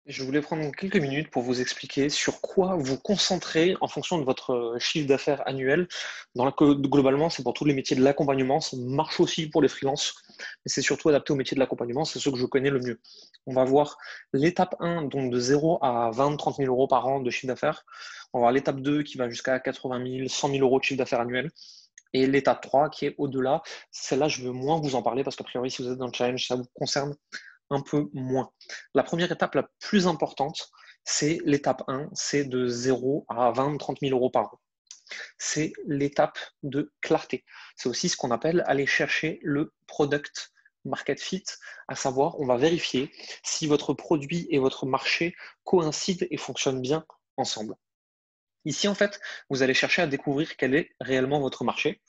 Je voulais prendre quelques minutes pour vous expliquer sur quoi vous concentrer en fonction de votre chiffre d'affaires annuel. Globalement, c'est pour tous les métiers de l'accompagnement, ça marche aussi pour les freelances, mais c'est surtout adapté aux métiers de l'accompagnement, c'est ceux que je connais le mieux. On va voir l'étape 1, donc de 0 à 20-30 000 euros par an de chiffre d'affaires. On va voir l'étape 2 qui va jusqu'à 80 000, 100 000 euros de chiffre d'affaires annuel. Et l'étape 3 qui est au-delà, celle-là, je veux moins vous en parler parce qu'a priori, si vous êtes dans le challenge, ça vous concerne un peu moins. La première étape la plus importante, c'est l'étape 1, c'est de 0 à 20-30 000 euros par an. C'est l'étape de clarté. C'est aussi ce qu'on appelle aller chercher le product market fit, à savoir, on va vérifier si votre produit et votre marché coïncident et fonctionnent bien ensemble. Ici, en fait, vous allez chercher à découvrir quel est réellement votre marché.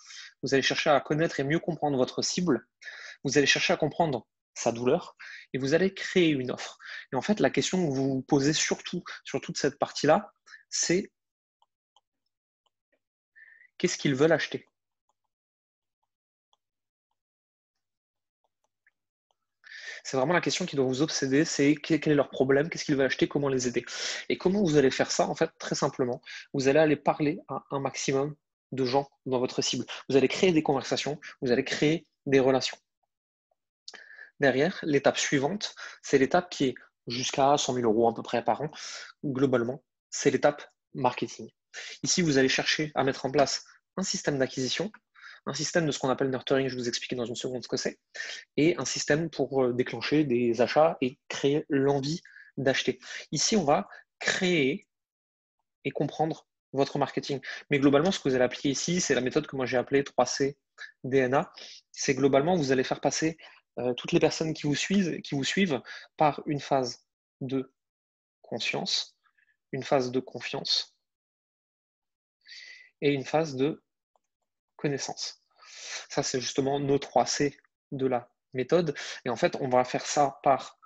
Vous allez chercher à connaître et mieux comprendre votre cible. Vous allez chercher à comprendre sa douleur et vous allez créer une offre. Et en fait, la question que vous vous posez surtout sur toute cette partie-là, c'est qu'est-ce qu'ils veulent acheter? C'est vraiment la question qui doit vous obséder, c'est quel est leur problème, qu'est-ce qu'ils veulent acheter, comment les aider. Et comment vous allez faire ça? En fait, très simplement, vous allez aller parler à un maximum de gens dans votre cible. Vous allez créer des conversations, vous allez créer des relations. Derrière, l'étape suivante, c'est l'étape qui est jusqu'à 100 000 euros à peu près par an, globalement, c'est l'étape marketing. Ici, vous allez chercher à mettre en place un système d'acquisition, un système de ce qu'on appelle nurturing, je vais vous expliquer dans une seconde ce que c'est, et un système pour déclencher des achats et créer l'envie d'acheter. Ici, on va créer et comprendre votre marketing. Mais globalement, ce que vous allez appliquer ici, c'est la méthode que moi j'ai appelée 3C DNA. C'est globalement, vous allez faire passer toutes les personnes qui vous suivent par une phase de conscience, une phase de confiance et une phase de connaissance. Ça, c'est justement nos 3C de la méthode. Et en fait, on va faire ça par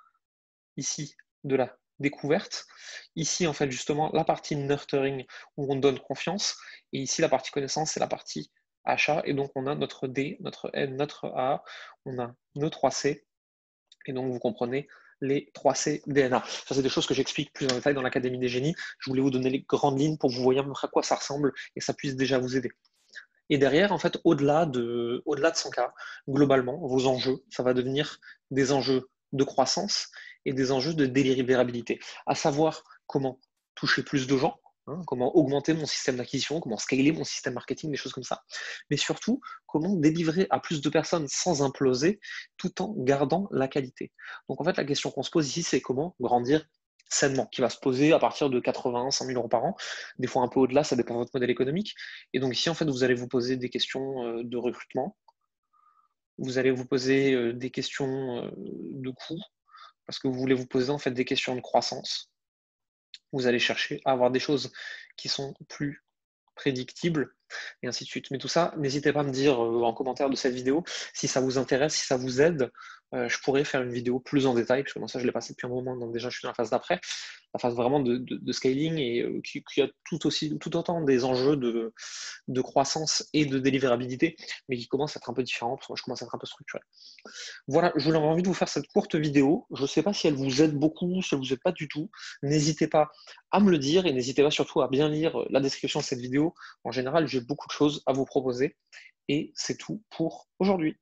ici de la découverte. Ici, en fait, justement, la partie nurturing où on donne confiance. Et ici, la partie connaissance, c'est la partie achat. Et donc, on a notre D, notre N, notre A. On a nos 3C. Et donc, vous comprenez les 3C DNA. Ça, c'est des choses que j'explique plus en détail dans l'Académie des génies. Je voulais vous donner les grandes lignes pour que vous voyez à quoi ça ressemble et ça puisse déjà vous aider. Et derrière, en fait, au-delà de 100K, globalement, vos enjeux, ça va devenir des enjeux de croissance et des enjeux de délivrabilité, à savoir comment toucher plus de gens, hein, comment augmenter mon système d'acquisition, comment scaler mon système marketing, des choses comme ça, mais surtout comment délivrer à plus de personnes sans imploser tout en gardant la qualité. Donc en fait, la question qu'on se pose ici, c'est comment grandir sainement, qui va se poser à partir de 80, 100 000 euros par an, des fois un peu au-delà, ça dépend de votre modèle économique. Et donc ici, en fait, vous allez vous poser des questions de recrutement, vous allez vous poser des questions de coût, parce que vous voulez vous poser en fait des questions de croissance. Vous allez chercher à avoir des choses qui sont plus prédictibles, et ainsi de suite. Mais tout ça, n'hésitez pas à me dire en commentaire de cette vidéo si ça vous intéresse, si ça vous aide. Je pourrais faire une vidéo plus en détail, parce que moi ça je l'ai passé depuis un moment, donc déjà je suis dans la phase d'après, la phase vraiment de scaling et qui a tout autant des enjeux de croissance et de délivrabilité, mais qui commence à être un peu différent, parce que moi je commence à être un peu structuré. Voilà, je voulais avoir envie de vous faire cette courte vidéo. Je ne sais pas si elle vous aide beaucoup, si elle vous aide pas du tout. N'hésitez pas à me le dire et n'hésitez pas surtout à bien lire la description de cette vidéo. En général, j'ai beaucoup de choses à vous proposer et c'est tout pour aujourd'hui.